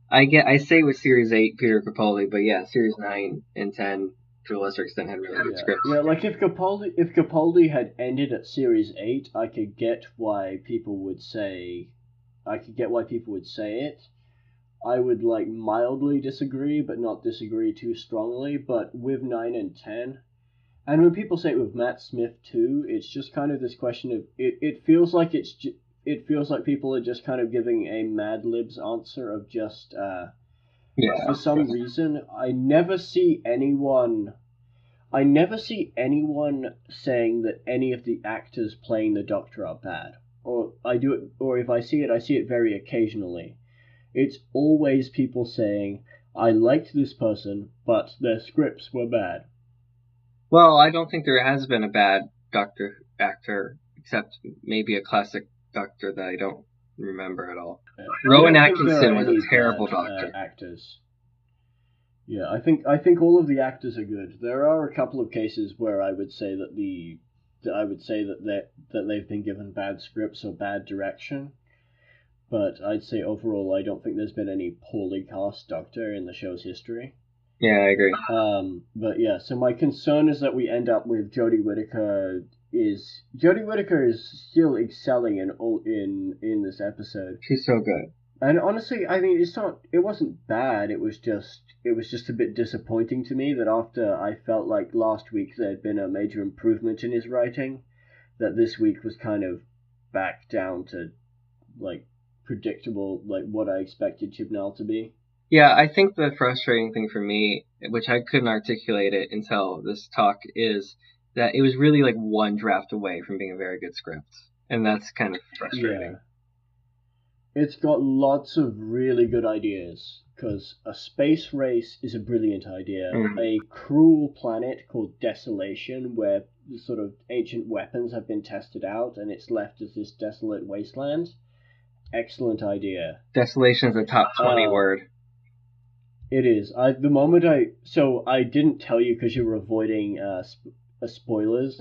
I say with Series 8 Peter Capaldi, but yeah, Series 9 and 10 to a lesser extent had really good scripts. Yeah, like if Capaldi had ended at Series 8, I could get why people would say it. I would like mildly disagree, but not disagree too strongly. But with 9 and 10, and when people say it with Matt Smith too, it's just kind of this question of it feels like people are just kind of giving a Mad Libs answer of just for some reason, I never see anyone saying that any of the actors playing the Doctor are bad. Or if I see it very occasionally. It's always people saying, I liked this person, but their scripts were bad. Well, I don't think there has been a bad Doctor actor, except maybe a classic Doctor that I don't remember at all. Rowan Atkinson was a terrible Doctor. Actors. Yeah, I think all of the actors are good. There are a couple of cases where I would say that I would say that they've been given bad scripts or bad direction, but I'd say overall I don't think there's been any poorly cast Doctor in the show's history. Yeah, I agree. But yeah, so my concern is that we end up with Jodie Whittaker is still excelling in this episode. She's so good. And honestly, I mean, it wasn't bad. It was just a bit disappointing to me that after I felt like last week there had been a major improvement in his writing, that this week was kind of back down to like predictable, like what I expected Chibnall to be. Yeah, I think the frustrating thing for me, which I couldn't articulate it until this talk, is that it was really like one draft away from being a very good script. And that's kind of frustrating. Yeah. It's got lots of really good ideas, because a space race is a brilliant idea. Mhm. A cruel planet called Desolation, where sort of ancient weapons have been tested out and it's left as this desolate wasteland. Excellent idea. Desolation is a top 20 word. It is. I didn't tell you because you were avoiding spoilers.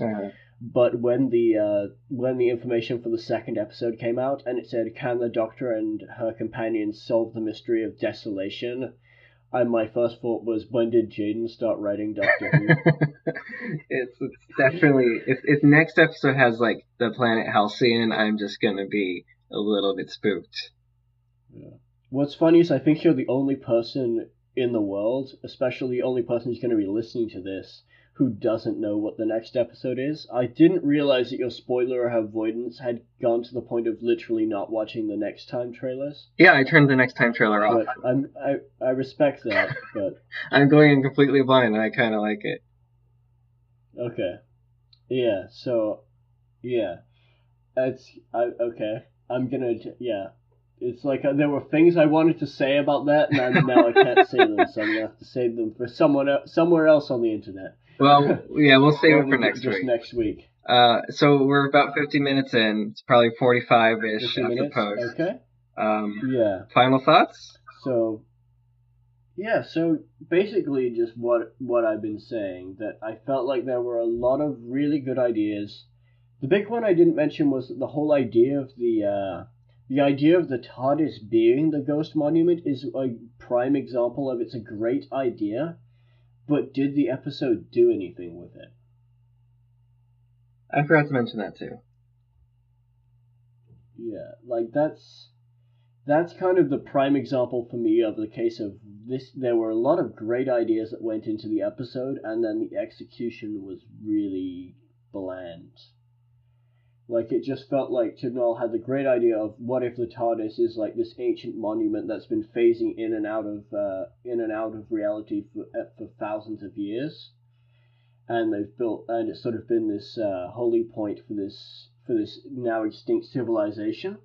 But when the information for the second episode came out and it said, "Can the Doctor and her companions solve the mystery of desolation?" My first thought was, when did Jaden start writing Doctor Who? It's definitely, if next episode has like the planet Halcyon, I'm just gonna be a little bit spooked. Yeah. What's funny is I think you're the only person in the world, especially the only person who's going to be listening to this, who doesn't know what the next episode is. I didn't realize that your spoiler avoidance had gone to the point of literally not watching the next time trailers. Yeah, I turned the next time trailer off. But I respect that, but I'm going in completely blind and I kind of like it. Okay. Yeah, so yeah. Okay. Yeah. It's like there were things I wanted to say about that, and now I can't say them, so I'm gonna have to save them for somewhere else on the internet. Well, yeah, we'll save it for next week. Next week. So we're about 50 minutes in. It's probably 45-ish 50 after minutes? post. Okay. Yeah. Final thoughts? So basically just what I've been saying, that I felt like there were a lot of really good ideas. The big one I didn't mention was the whole idea of the idea of the TARDIS being the ghost monument is a prime example of it's a great idea, but did the episode do anything with it? I forgot to mention that too. Yeah, like that's kind of the prime example for me of the case of this. There were a lot of great ideas that went into the episode, and then the execution was really bland. Like, it just felt like Chibnall had the great idea of what if the TARDIS is like this ancient monument that's been phasing in and out of reality for thousands of years, and it's sort of been this holy point for this now extinct civilization.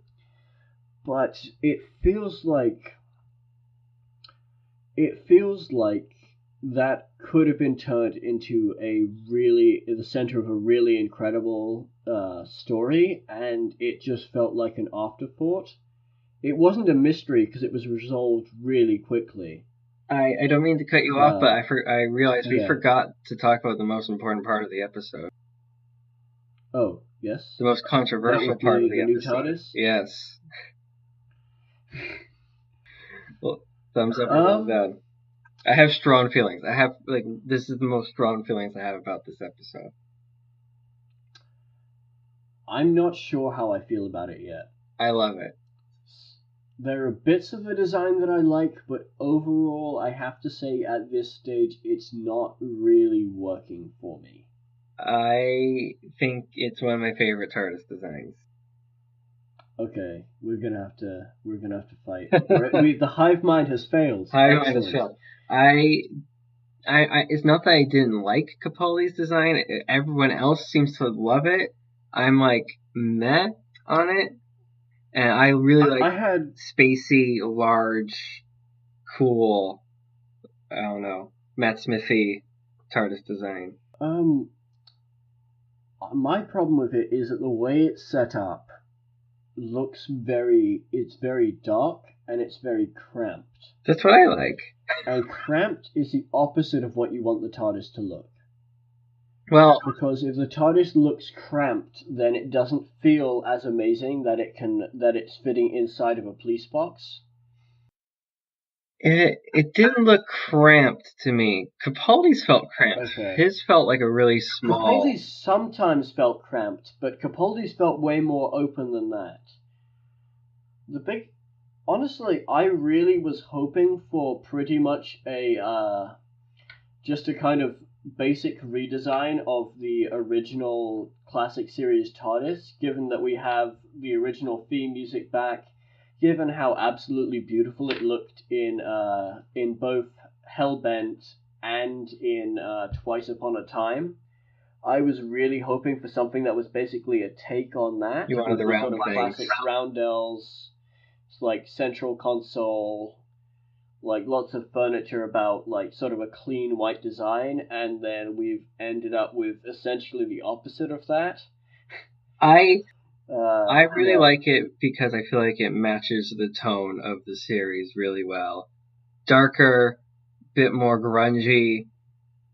But it feels like that could have been turned into the center of a really incredible story, and it just felt like an afterthought. It wasn't a mystery because it was resolved really quickly. I don't mean to cut you off, but I realized we forgot to talk about the most important part of the episode. Oh, yes? The most controversial part of the episode. New TARDIS? Yes. Well, thumbs up or thumbs down. I have strong feelings. This is the most strong feelings I have about this episode. I'm not sure how I feel about it yet. I love it. There are bits of the design that I like, but overall, I have to say at this stage, it's not really working for me. I think it's one of my favorite TARDIS designs. Okay, we're gonna have to fight. The hive mind has failed. Hive mind has failed. It's not that I didn't like Capaldi's design. Everyone else seems to love it. I'm like meh on it, and I really spacey, large, cool. I don't know, Matt Smithy TARDIS design. My problem with it is that the way it's set up it's very dark, and it's very cramped. That's what I like. And cramped is the opposite of what you want the TARDIS to look. Well, Because if the TARDIS looks cramped, then it doesn't feel as amazing that it's fitting inside of a police box. it didn't look cramped to me. Capaldi's felt cramped. Okay. His felt like a really small. Capaldi's sometimes felt cramped, but Capaldi's felt way more open than that. Honestly, I really was hoping for pretty much just a kind of basic redesign of the original classic series TARDIS, given that we have the original theme music back, given how absolutely beautiful it looked in both Hellbent and in Twice Upon a Time. I was really hoping for something that was basically a take on that. You wanted the round sort of things. classic roundels, like central console, like lots of furniture about like sort of a clean white design, and then we've ended up with essentially the opposite of that. I really Yeah. like it because I feel like it matches the tone of the series really well. Darker, bit more grungy,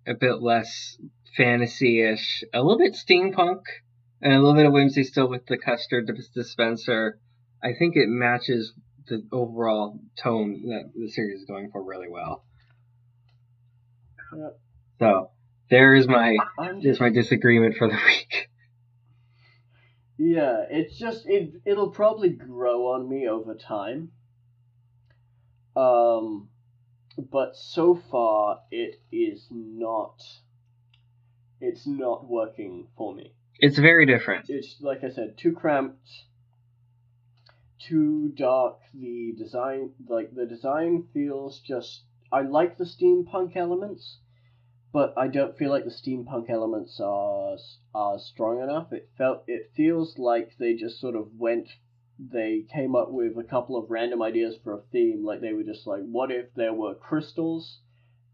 a bit less fantasy-ish, a little bit steampunk, and a little bit of whimsy still with the custard dispenser. I think it matches the overall tone that the series is going for really well. Yeah. So there's my disagreement for the week. Yeah, it's just it'll probably grow on me over time. But so far it's not working for me. It's very different. It's like I said, too cramped, too dark. The design feels just. I like the steampunk elements, but I don't feel like the steampunk elements are strong enough. It feels like they just sort of they came up with a couple of random ideas for a theme. Like they were just like, what if there were crystals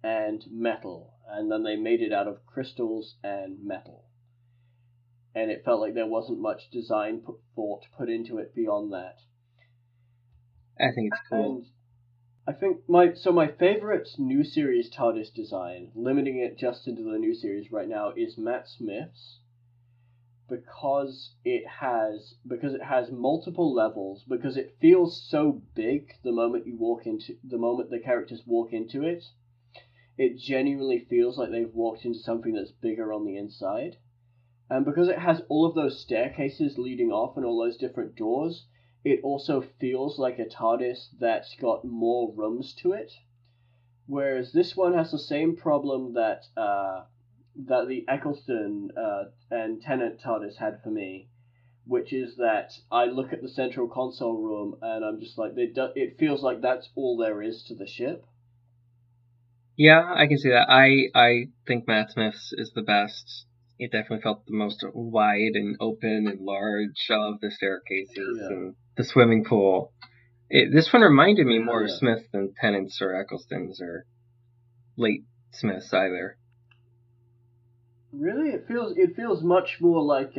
and metal, and then they made it out of crystals and metal. And it felt like there wasn't much design thought put into it beyond that. I think it's cool. And I think my favorite new series TARDIS design, limiting it just into the new series right now, is Matt Smith's, because it has multiple levels, because it feels so big the moment the characters walk into it. It genuinely feels like they've walked into something that's bigger on the inside. And because it has all of those staircases leading off and all those different doors, it also feels like a TARDIS that's got more rooms to it. Whereas this one has the same problem that the Eccleston and Tennant TARDIS had for me, which is that I look at the central console room and I'm just like, it feels like that's all there is to the ship. Yeah, I can see that. I think Matt Smith's is the best. It definitely felt the most wide and open and large. I love the staircases and the swimming pool. This one reminded me more of Smith than Tennant's or Eccleston's or late Smith's either. Really, it feels much more like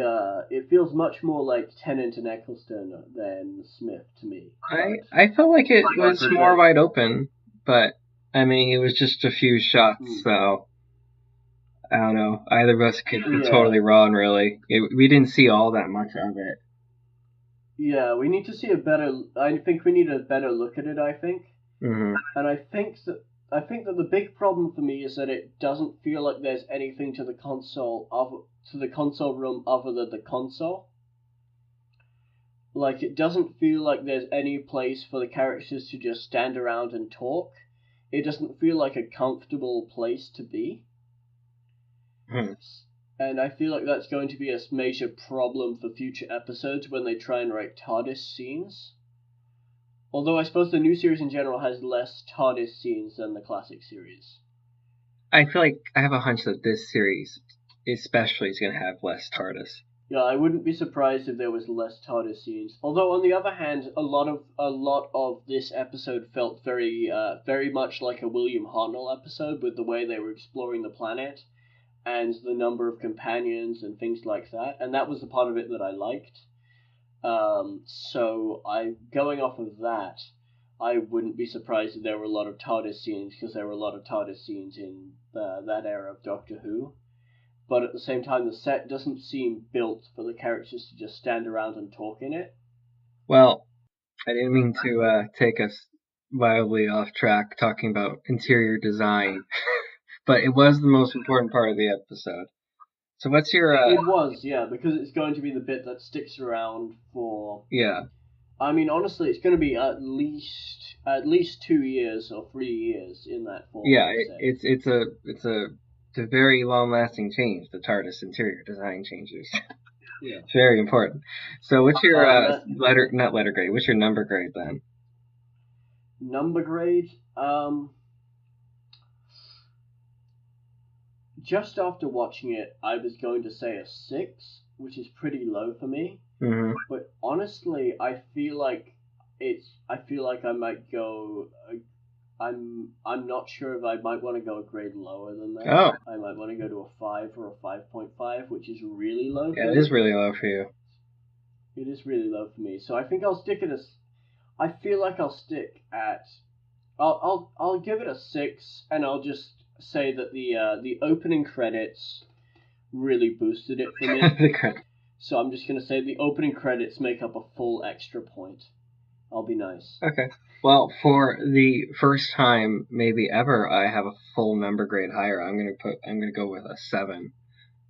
Tennant and Eccleston than Smith to me. I felt like it was more wide open, but I mean it was just a few shots, so I don't know. Either of us could be totally wrong, really. We didn't see all that much of it. Yeah, we need to see I think we need a better look at it. I think, and I think that the big problem for me is that it doesn't feel like there's anything to the console room other than the console. Like, it doesn't feel like there's any place for the characters to just stand around and talk. It doesn't feel like a comfortable place to be. And I feel like that's going to be a major problem for future episodes when they try and write TARDIS scenes. Although I suppose the new series in general has less TARDIS scenes than the classic series. I feel like I have a hunch that this series especially is going to have less TARDIS. Yeah, I wouldn't be surprised if there was less TARDIS scenes. Although on the other hand, a lot of this episode felt very much like a William Hartnell episode, with the way they were exploring the planet and the number of companions and things like that. And that was the part of it that I liked. So going off of that, I wouldn't be surprised if there were a lot of TARDIS scenes, because there were a lot of TARDIS scenes in that era of Doctor Who. But at the same time, the set doesn't seem built for the characters to just stand around and talk in it. Well, I didn't mean to take us wildly off track talking about interior design, but it was the most important part of the episode. So what's your... It was, yeah, because it's going to be the bit that sticks around for... Yeah. I mean, honestly, it's going to be at least 2 years or 3 years in that form. Yeah, it's a very long-lasting change, the TARDIS interior design changes. Yeah. It's very important. So what's your not letter grade, what's your number grade then? Number grade? Just after watching it, I was going to say a 6, which is pretty low for me. Mm-hmm. But honestly, I feel like I might go. I'm not sure if I might want to go a grade lower than that. Oh. I might want to go to a 5 or a 5.5, which is really low. Yeah, it is really low for you. It is really low for me. So I think I'll stick at a. I feel like I'll stick at. I'll give it a 6, and I'll just say that the opening credits really boosted it for me. So I'm just gonna say the opening credits make up a full extra point. I'll be nice. Okay. Well, for the first time, maybe ever, I have a full number grade higher. I'm gonna go with a 7.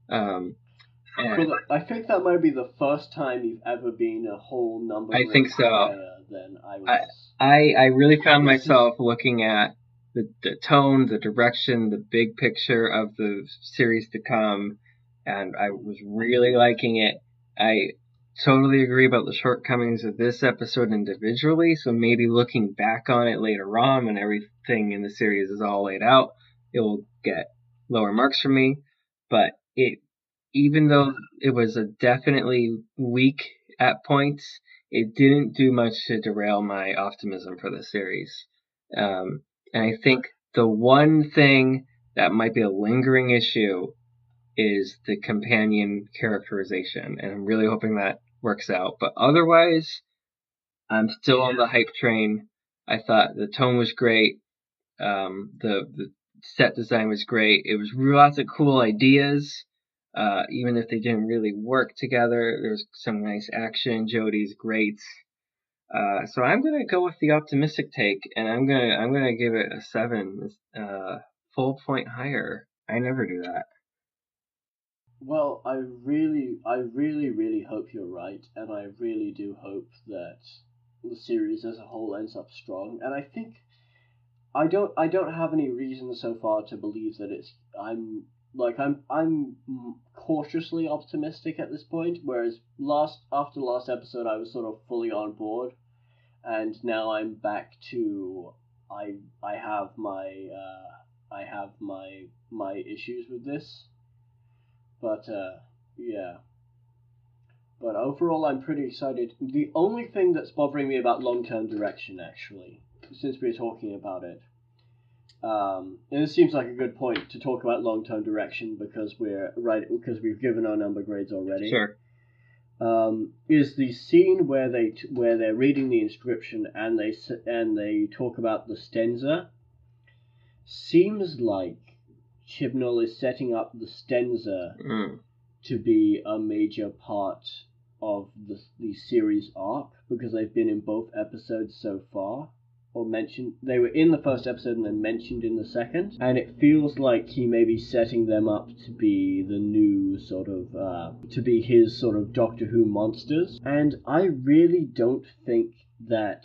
I think that might be the first time you've ever been a whole number grade I think so. higher than I was. I really found myself looking at the tone, the direction, the big picture of the series to come, and I was really liking it. I totally agree about the shortcomings of this episode individually, so maybe looking back on it later on when everything in the series is all laid out, it will get lower marks from me. But even though it was a definitely weak at points, it didn't do much to derail my optimism for the series. And I think the one thing that might be a lingering issue is the companion characterization, and I'm really hoping that works out. But otherwise, I'm still on the hype train. I thought the tone was great. The set design was great. It was lots of cool ideas. Even if they didn't really work together, there's some nice action. Jodie's great. So I'm gonna go with the optimistic take, and I'm gonna give it a 7, full point higher. I never do that. Well, I really, really hope you're right, and I really do hope that the series as a whole ends up strong. And I think I don't have any reason so far to believe that I'm cautiously optimistic at this point. Whereas after last episode, I was sort of fully on board, and now I'm back to I have my issues with this. But yeah. But overall, I'm pretty excited. The only thing that's bothering me about long-term direction, actually, since we're talking about it, and it seems like a good point to talk about long-term direction because we've given our number grades already. Sure. Is the scene where they're reading the inscription and they talk about the stanza. Seems like Chibnall is setting up the stanza to be a major part of the series arc, because they've been in both episodes so far, or mentioned. They were in the first episode and then mentioned in the second, and it feels like he may be setting them up to be the new sort of to be his sort of Doctor Who monsters. And I really don't think that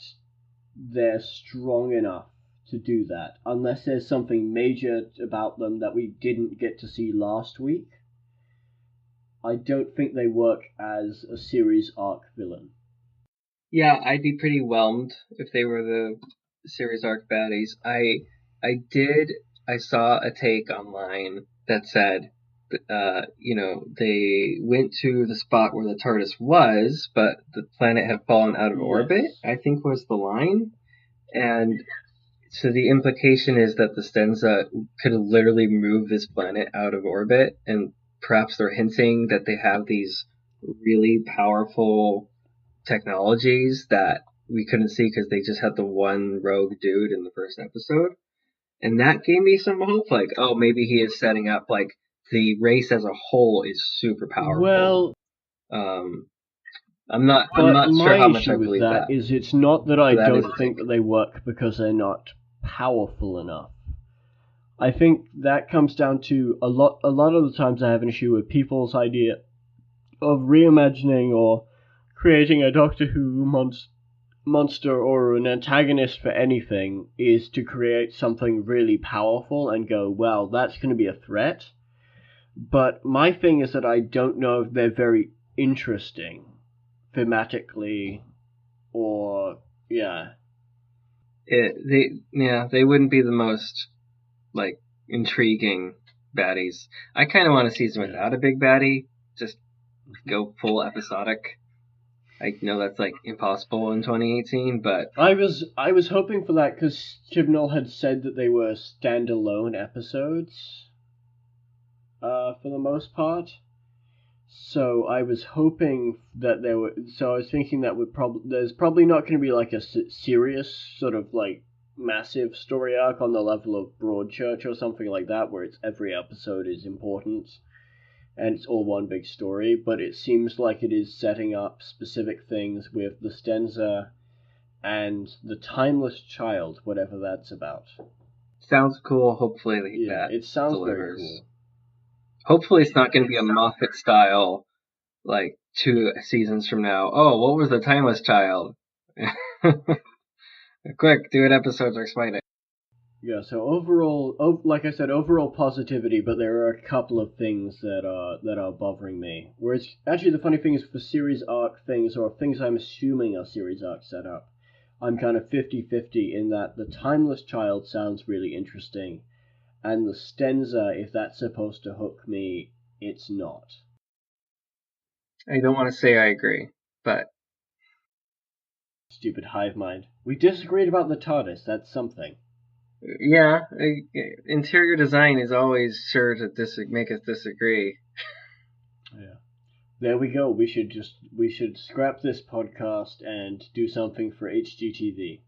they're strong enough to do that, unless there's something major about them that we didn't get to see last week. I don't think they work as a series arc villain. Yeah, I'd be pretty whelmed if they were the series arc baddies. I saw a take online that said, they went to the spot where the TARDIS was, but the planet had fallen out of orbit, I think was the line. And so the implication is that the stanza could literally move this planet out of orbit, and perhaps they're hinting that they have these really powerful technologies that we couldn't see because they just had the one rogue dude in the first episode. And that gave me some hope, like, oh, maybe he is setting up, like, the race as a whole is super powerful. Well, Um, I'm but not sure my how much I issue with believe that that, is it's not that I but that is don't a think take. that they work because they're not powerful enough. I think that comes down to a lot of the times I have an issue with people's idea of reimagining or creating a Doctor Who monster or an antagonist for anything is to create something really powerful and go, well, that's going to be a threat. But my thing is that I don't know if they're very interesting thematically or, yeah. They wouldn't be the most, like, intriguing baddies. I kind of want a season Yeah. without a big baddie, just go full episodic. I know that's, like, impossible in 2018, but I was hoping for that because Chibnall had said that they were standalone episodes, for the most part. So I was hoping that there were. So I was thinking that would probably there's probably not going to be like a serious sort of like massive story arc on the level of Broadchurch or something like that, where it's every episode is important and it's all one big story. But it seems like it is setting up specific things with the Stenza and the Timeless Child, whatever that's about. sounds cool. Hopefully Yeah, that it sounds very delivers. cool. Hopefully it's not going to be a Moffat style, like 2 seasons from now. Oh, what was the Timeless Child? Quick, do an episode to explain it. Yeah, so overall, like I said, overall positivity, but there are a couple of things that are bothering me. Whereas, actually, the funny thing is, for series arc things, or things I'm assuming are series arc setup, I'm kind of 50-50 in that the Timeless Child sounds really interesting, and the Stenza, if that's supposed to hook me, it's not. I don't want to say I agree, but Stupid hive mind. We disagreed about the TARDIS, that's something. yeah, interior design is always sure to make us disagree. Yeah. There we go. We should scrap this podcast and do something for HGTV.